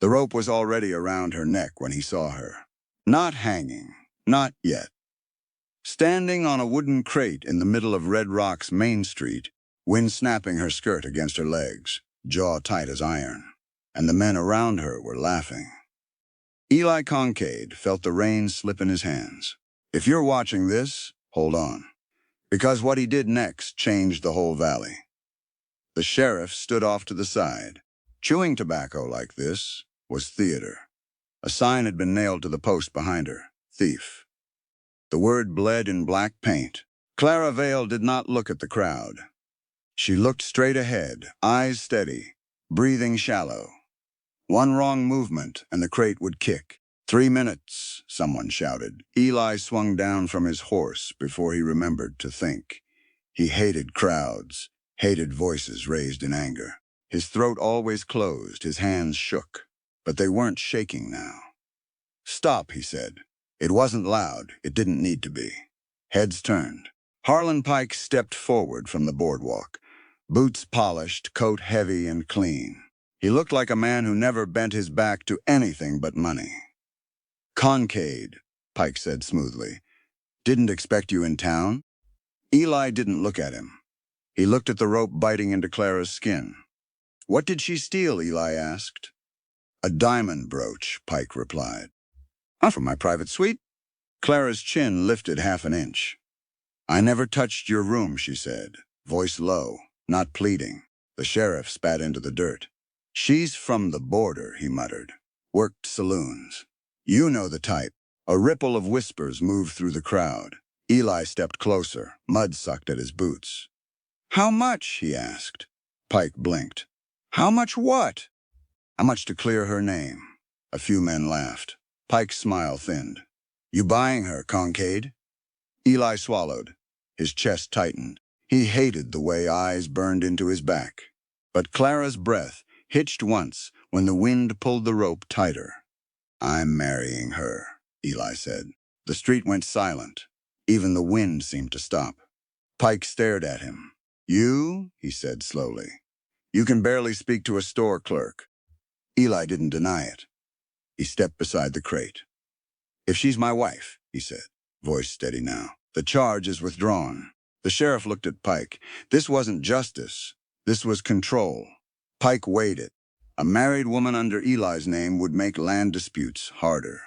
The rope was already around her neck when he saw her. Not hanging, not yet. Standing on a wooden crate in the middle of Red Rock's Main Street, wind snapping her skirt against her legs, jaw tight as iron, and the men around her were laughing. Eli Concade felt the reins slip in his hands. If you're watching this, hold on. Because what he did next changed the whole valley. The sheriff stood off to the side. Chewing tobacco like this was theater. A sign had been nailed to the post behind her. Thief. The word bled in black paint. Clara Vale did not look at the crowd. She looked straight ahead, eyes steady, breathing shallow. One wrong movement and the crate would kick. 3 minutes, someone shouted. Eli swung down from his horse before he remembered to think. He hated crowds, hated voices raised in anger. His throat always closed, his hands shook. But they weren't shaking now. Stop, he said. It wasn't loud, it didn't need to be. Heads turned. Harlan Pike stepped forward from the boardwalk, boots polished, coat heavy and clean. He looked like a man who never bent his back to anything but money. Concade, Pike said smoothly. Didn't expect you in town? Eli didn't look at him. He looked at the rope biting into Clara's skin. What did she steal? Eli asked. A diamond brooch, Pike replied. From my private suite? Clara's chin lifted half an inch. I never touched your room, she said, voice low, not pleading. The sheriff spat into the dirt. She's from the border, he muttered. Worked saloons. You know the type. A ripple of whispers moved through the crowd. Eli stepped closer, mud sucked at his boots. How much? He asked. Pike blinked. How much what? How much to clear her name? A few men laughed. Pike's smile thinned. You buying her, Concade? Eli swallowed. His chest tightened. He hated the way eyes burned into his back. But Clara's breath hitched once when the wind pulled the rope tighter. I'm marrying her, Eli said. The street went silent. Even the wind seemed to stop. Pike stared at him. You? He said slowly. You can barely speak to a store clerk. Eli didn't deny it. He stepped beside the crate. If she's my wife, he said, voice steady now, the charge is withdrawn. The sheriff looked at Pike. This wasn't justice. This was control. Pike weighed it. A married woman under Eli's name would make land disputes harder.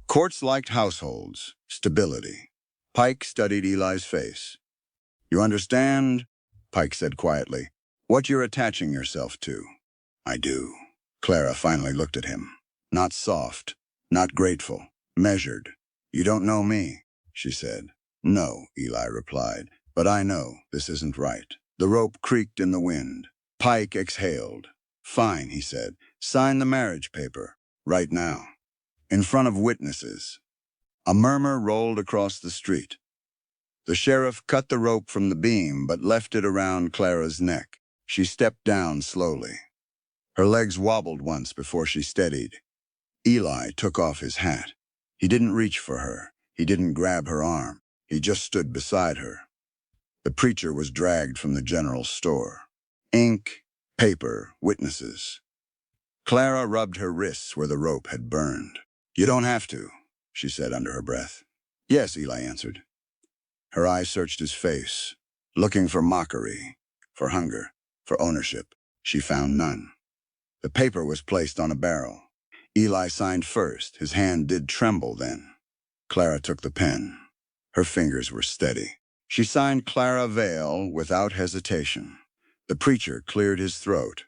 Courts liked households, stability. Pike studied Eli's face. You understand, Pike said quietly, what you're attaching yourself to? I do. Clara finally looked at him. Not soft, not grateful, measured. You don't know me, she said. No, Eli replied, but I know this isn't right. The rope creaked in the wind. Pike exhaled. Fine, he said. Sign the marriage paper, right now. In front of witnesses. A murmur rolled across the street. The sheriff cut the rope from the beam but left it around Clara's neck. She stepped down slowly. Her legs wobbled once before she steadied. Eli took off his hat. He didn't reach for her. He didn't grab her arm. He just stood beside her. The preacher was dragged from the general store. Ink, paper, witnesses. Clara rubbed her wrists where the rope had burned. You don't have to, she said under her breath. Yes, Eli answered. Her eyes searched his face, looking for mockery, for hunger, for ownership. She found none. The paper was placed on a barrel. Eli signed first. His hand did tremble then. Clara took the pen. Her fingers were steady. She signed Clara Vale without hesitation. The preacher cleared his throat.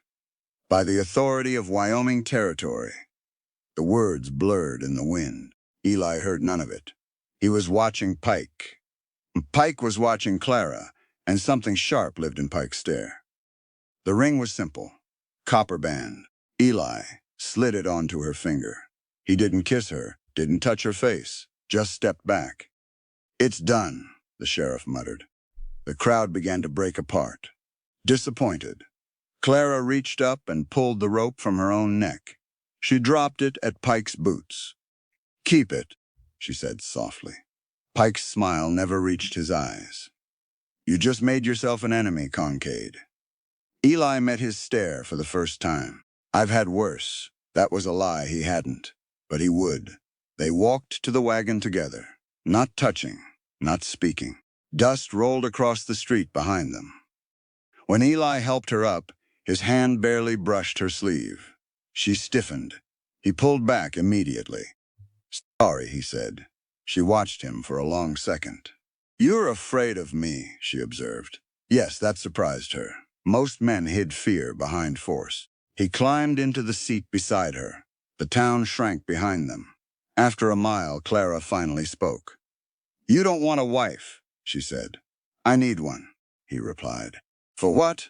By the authority of Wyoming Territory. The words blurred in the wind. Eli heard none of it. He was watching Pike. Pike was watching Clara, and something sharp lived in Pike's stare. The ring was simple. Copper band. Eli slid it onto her finger. He didn't kiss her, didn't touch her face, just stepped back. It's done, the sheriff muttered. The crowd began to break apart. Disappointed. Clara reached up and pulled the rope from her own neck. She dropped it at Pike's boots. Keep it, she said softly. Pike's smile never reached his eyes. You just made yourself an enemy, Concade. Eli met his stare for the first time. I've had worse. That was a lie, he hadn't. But he would. They walked to the wagon together, not touching, not speaking. Dust rolled across the street behind them. When Eli helped her up, his hand barely brushed her sleeve. She stiffened. He pulled back immediately. "Sorry," he said. She watched him for a long second. "You're afraid of me," she observed. Yes, that surprised her. Most men hid fear behind force. He climbed into the seat beside her. The town shrank behind them. After a mile, Clara finally spoke. "You don't want a wife," she said. "I need one," he replied. "For what?"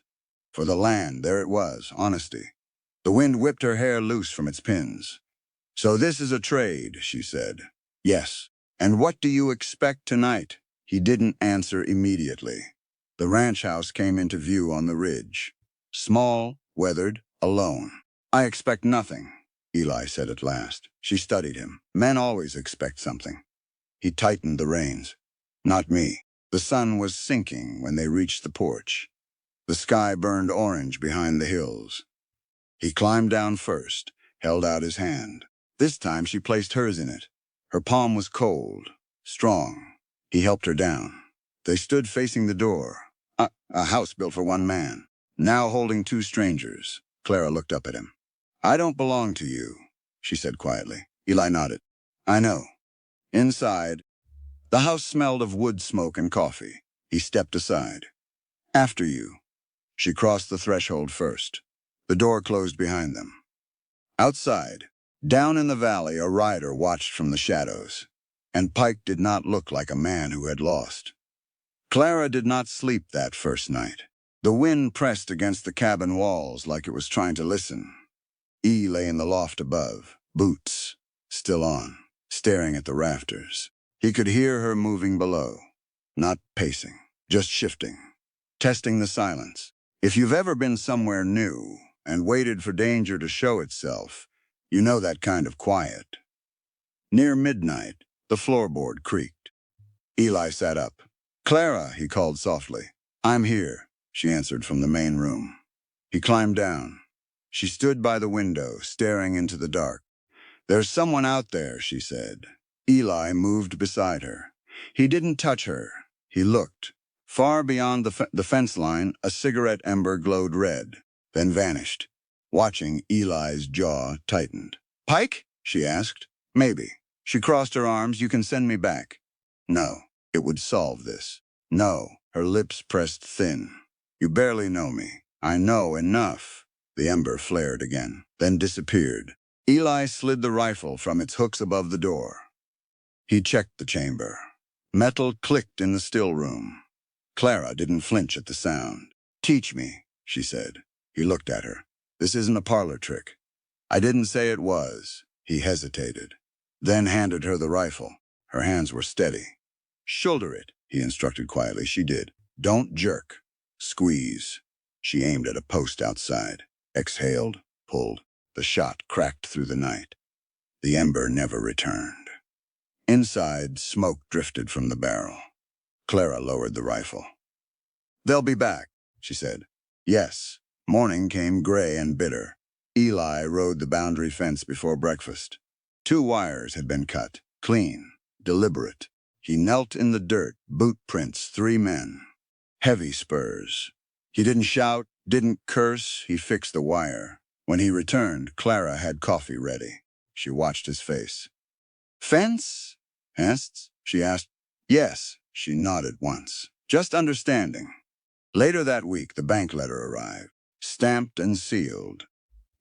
"For the land." There it was, honesty. The wind whipped her hair loose from its pins. "So this is a trade," she said. "Yes." "And what do you expect tonight?" He didn't answer immediately. The ranch house came into view on the ridge. Small, weathered, alone. "I expect nothing," Eli said at last. She studied him. Men always expect something. He tightened the reins. "Not me." The sun was sinking when they reached the porch. The sky burned orange behind the hills. He climbed down first, held out his hand. This time she placed hers in it. Her palm was cold, strong. He helped her down. They stood facing the door. A house built for one man, now holding two strangers. Clara looked up at him. "I don't belong to you," she said quietly. Eli nodded. "I know." Inside, the house smelled of wood smoke and coffee. He stepped aside. "After you." She crossed the threshold first. The door closed behind them. Outside, down in the valley, a rider watched from the shadows, and Pike did not look like a man who had lost. Clara did not sleep that first night. The wind pressed against the cabin walls like it was trying to listen. E lay in the loft above, boots still on, staring at the rafters. He could hear her moving below, not pacing, just shifting, testing the silence. If you've ever been somewhere new and waited for danger to show itself, you know that kind of quiet. Near midnight, the floorboard creaked. Eli sat up. "Clara," he called softly. "I'm here," she answered from the main room. He climbed down. She stood by the window, staring into the dark. "There's someone out there," she said. Eli moved beside her. He didn't touch her. He looked. Far beyond the fence line, a cigarette ember glowed red, then vanished. Watching, Eli's jaw tightened. "Pike?" she asked. "Maybe." She crossed her arms. "You can send me back." "No." It would solve this. "No." Her lips pressed thin. "You barely know me." "I know enough." The ember flared again, then disappeared. Eli slid the rifle from its hooks above the door. He checked the chamber. Metal clicked in the still room. Clara didn't flinch at the sound. "Teach me," she said. He looked at her. "This isn't a parlor trick." "I didn't say it was." He hesitated, then handed her the rifle. Her hands were steady. "Shoulder it," he instructed quietly. She did. "Don't jerk. Squeeze." She aimed at a post outside. Exhaled, pulled. The shot cracked through the night. The ember never returned. Inside, smoke drifted from the barrel. Clara lowered the rifle. "They'll be back," she said. Yes. Morning came gray and bitter. Eli rode the boundary fence before breakfast. 2 wires had been cut, clean, deliberate. He knelt in the dirt, boot prints, 3 men. Heavy spurs. He didn't shout, didn't curse. He fixed the wire. When he returned, Clara had coffee ready. She watched his face. "Fence? Hests?" she asked. "Yes," she nodded once. "Just understanding." Later that week, the bank letter arrived, stamped and sealed.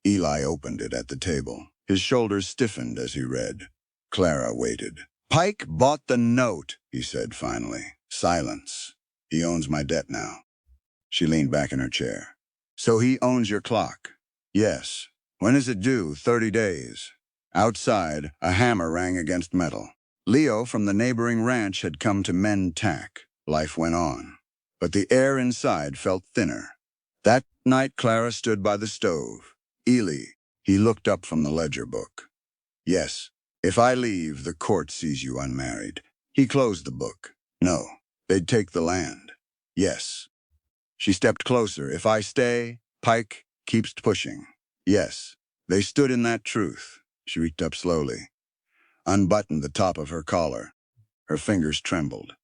Eli opened it at the table. His shoulders stiffened as he read. Clara waited. "Pike bought the note," he said finally. Silence. "He owns my debt now." She leaned back in her chair. "So he owns your clock?" "Yes." "When is it due?" 30 days. Outside, a hammer rang against metal. Leo from the neighboring ranch had come to mend tack. Life went on. But the air inside felt thinner. That night, Clara stood by the stove. "Eli," he looked up from the ledger book. "Yes. If I leave, the court sees you unmarried." He closed the book. "No. They'd take the land." "Yes." She stepped closer. "If I stay, Pike keeps pushing." "Yes." They stood in that truth. She reached up slowly, unbuttoned the top of her collar. Her fingers trembled.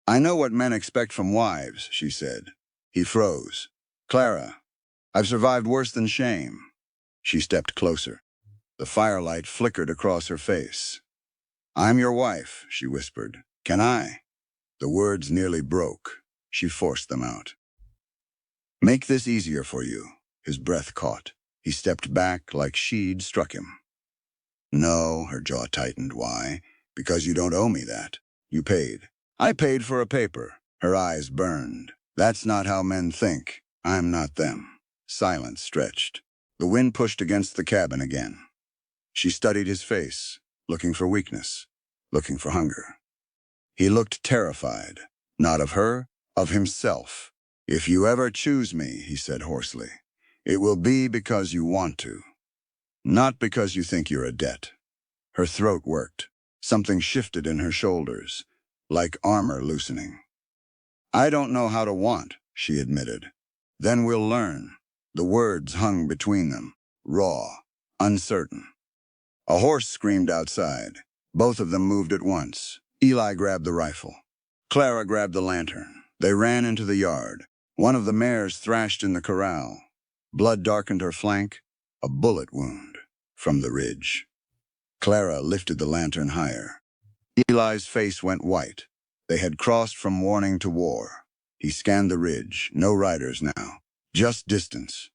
I know what men expect from wives, she said. He froze. Clara, I've survived worse than shame. She stepped closer. The firelight flickered across her face. I'm your wife, she whispered. Can I? The words nearly broke. She forced them out. Make this easier for you. His breath caught. He stepped back like she'd struck him. No, her jaw tightened. Why? Because you don't owe me that. You paid. I paid for a paper. Her eyes burned. That's not how men think. I'm not them. Silence stretched. The wind pushed against the cabin again. She studied his face, looking for weakness, looking for hunger. He looked terrified, not of her, of himself. If you ever choose me, he said hoarsely, it will be because you want to, not because you think you're a debt. Her throat worked. Something shifted in her shoulders, like armor loosening. I don't know how to want, she admitted. Then we'll learn. The words hung between them, raw, uncertain. A horse screamed outside. Both of them moved at once. Eli grabbed the rifle. Clara grabbed the lantern. They ran into the yard. One of the mares thrashed in the corral. Blood darkened her flank, a bullet wound from the ridge. Clara lifted the lantern higher. Eli's face went white. They had crossed from warning to war. He scanned the ridge. No riders now, just distance.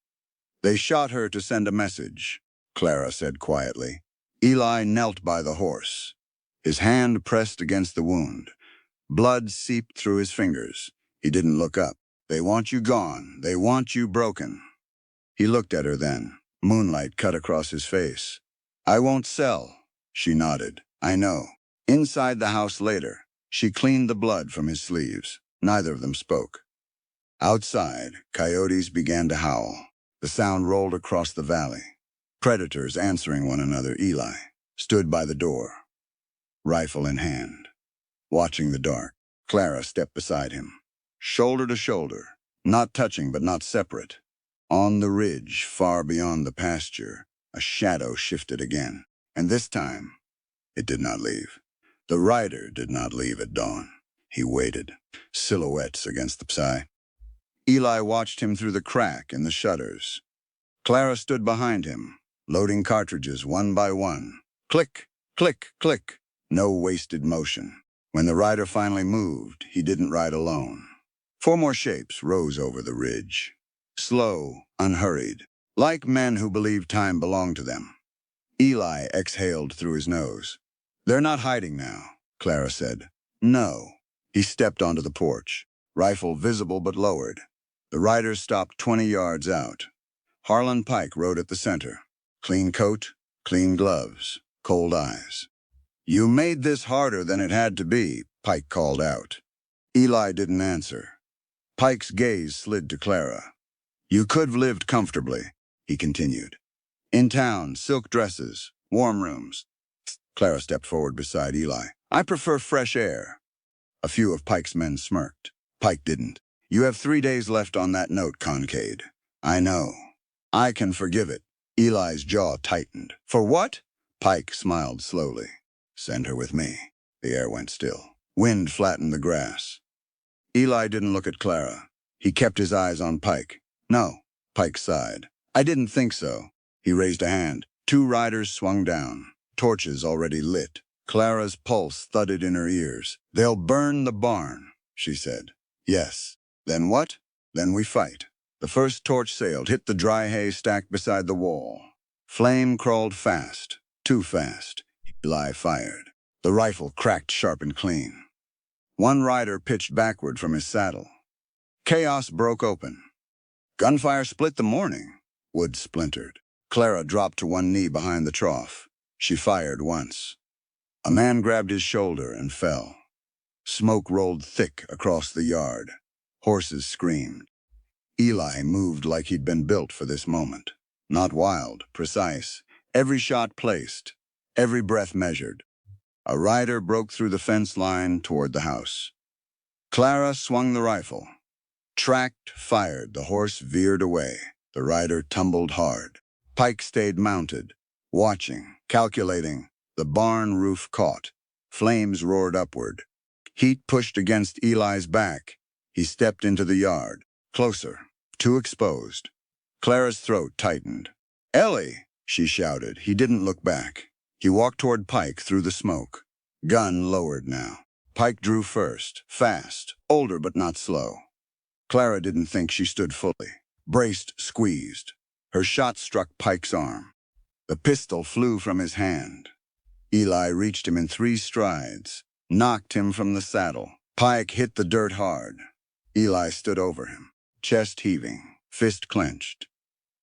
They shot her to send a message, Clara said quietly. Eli knelt by the horse. His hand pressed against the wound. Blood seeped through his fingers. He didn't look up. They want you gone. They want you broken. He looked at her then. Moonlight cut across his face. I won't sell. She nodded. I know. Inside the house later, she cleaned the blood from his sleeves. Neither of them spoke. Outside, coyotes began to howl. The sound rolled across the valley. Predators answering one another. Eli stood by the door, rifle in hand, watching the dark. Clara stepped beside him, shoulder to shoulder, not touching but not separate. On the ridge, far beyond the pasture, a shadow shifted again, and this time, it did not leave. The rider did not leave at dawn. He waited, silhouettes against the sky. Eli watched him through the crack in the shutters. Clara stood behind him, loading cartridges one by one. Click, click, click. No wasted motion. When the rider finally moved, he didn't ride alone. 4 more shapes rose over the ridge. Slow, unhurried, like men who believed time belonged to them. Eli exhaled through his nose. They're not hiding now, Clara said. No. He stepped onto the porch, rifle visible but lowered. The riders stopped 20 yards out. Harlan Pike rode at the center. Clean coat, clean gloves, cold eyes. You made this harder than it had to be, Pike called out. Eli didn't answer. Pike's gaze slid to Clara. You could have lived comfortably, he continued. In town, silk dresses, warm rooms. Clara stepped forward beside Eli. I prefer fresh air. A few of Pike's men smirked. Pike didn't. You have 3 days left on that note, Concade. I know. I can forgive it. Eli's jaw tightened. For what? Pike smiled slowly. Send her with me. The air went still. Wind flattened the grass. Eli didn't look at Clara. He kept his eyes on Pike. No, Pike sighed. I didn't think so. He raised a hand. 2 riders swung down, torches already lit. Clara's pulse thudded in her ears. They'll burn the barn, she said. Yes. Then what? Then we fight. The first torch sailed, hit the dry hay stacked beside the wall. Flame crawled fast, too fast. Eli fired. The rifle cracked sharp and clean. One rider pitched backward from his saddle. Chaos broke open. Gunfire split the morning. Wood splintered. Clara dropped to one knee behind the trough. She fired once. A man grabbed his shoulder and fell. Smoke rolled thick across the yard. Horses screamed. Eli moved like he'd been built for this moment. Not wild, precise. Every shot placed. Every breath measured. A rider broke through the fence line toward the house. Clara swung the rifle. Tracked, fired. The horse veered away. The rider tumbled hard. Pike stayed mounted, watching, calculating. The barn roof caught. Flames roared upward. Heat pushed against Eli's back. He stepped into the yard. Closer. Too exposed. Clara's throat tightened. "Ellie!" she shouted. He didn't look back. He walked toward Pike through the smoke. Gun lowered now. Pike drew first, fast, older but not slow. Clara didn't think she stood fully. Braced, squeezed. Her shot struck Pike's arm. The pistol flew from his hand. Eli reached him in 3 strides, knocked him from the saddle. Pike hit the dirt hard. Eli stood over him, chest heaving, fist clenched.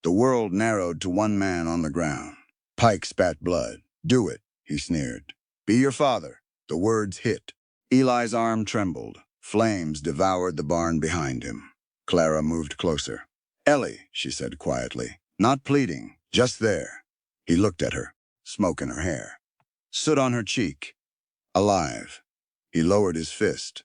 The world narrowed to one man on the ground. Pike spat blood. "Do it," he sneered. "Be your father." The words hit. Eli's arm trembled. Flames devoured the barn behind him. Clara moved closer. "Ellie," she said quietly, not pleading, just there. He looked at her, smoke in her hair. Soot on her cheek. Alive. He lowered his fist.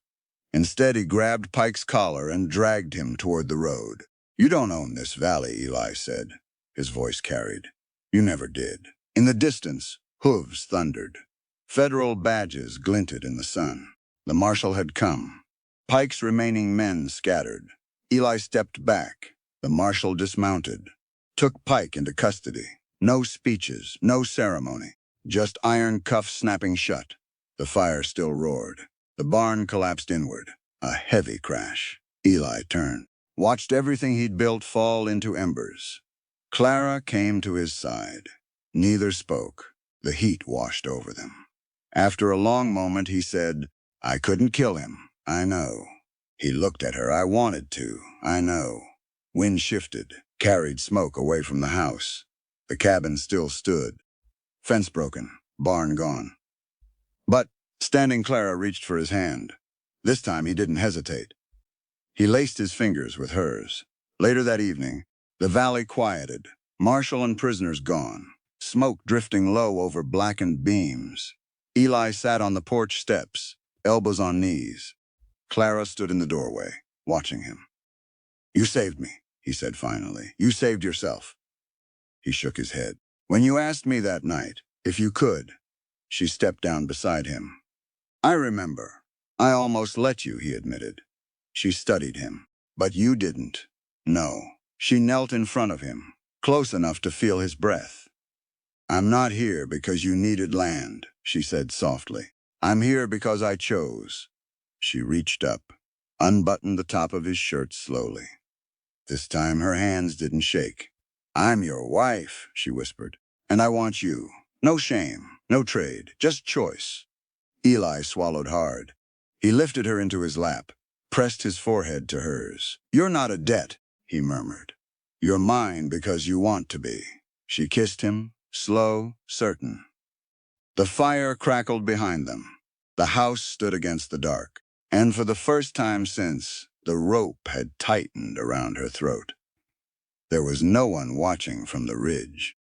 Instead, he grabbed Pike's collar and dragged him toward the road. "You don't own this valley," Eli said. His voice carried. "You never did." In the distance, hooves thundered. Federal badges glinted in the sun. The marshal had come. Pike's remaining men scattered. Eli stepped back. The marshal dismounted. Took Pike into custody. No speeches, no ceremony. Just iron cuffs snapping shut. The fire still roared. The barn collapsed inward. A heavy crash. Eli turned. Watched everything he'd built fall into embers. Clara came to his side. Neither spoke. The heat washed over them. After a long moment, he said, "I couldn't kill him. I know." He looked at her. "I wanted to. I know." Wind shifted, carried smoke away from the house. The cabin still stood. Fence broken, barn gone. But, standing, Clara reached for his hand. This time he didn't hesitate. He laced his fingers with hers. Later that evening, the valley quieted. Marshal and prisoners gone. Smoke drifting low over blackened beams. Eli sat on the porch steps, elbows on knees. Clara stood in the doorway, watching him. "You saved me," he said finally. "You saved yourself." He shook his head. "When you asked me that night, if you could," she stepped down beside him. "I remember. I almost let you," he admitted. She studied him. "But you didn't." "No." She knelt in front of him, close enough to feel his breath. "I'm not here because you needed land," she said softly. "I'm here because I chose." She reached up, unbuttoned the top of his shirt slowly. This time her hands didn't shake. "I'm your wife," she whispered, "and I want you. No shame, no trade, just choice." Eli swallowed hard. He lifted her into his lap, pressed his forehead to hers. "You're not a debt," he murmured. "You're mine because you want to be." She kissed him, slow, certain. The fire crackled behind them. The house stood against the dark. And for the first time since, the rope had tightened around her throat. There was no one watching from the ridge.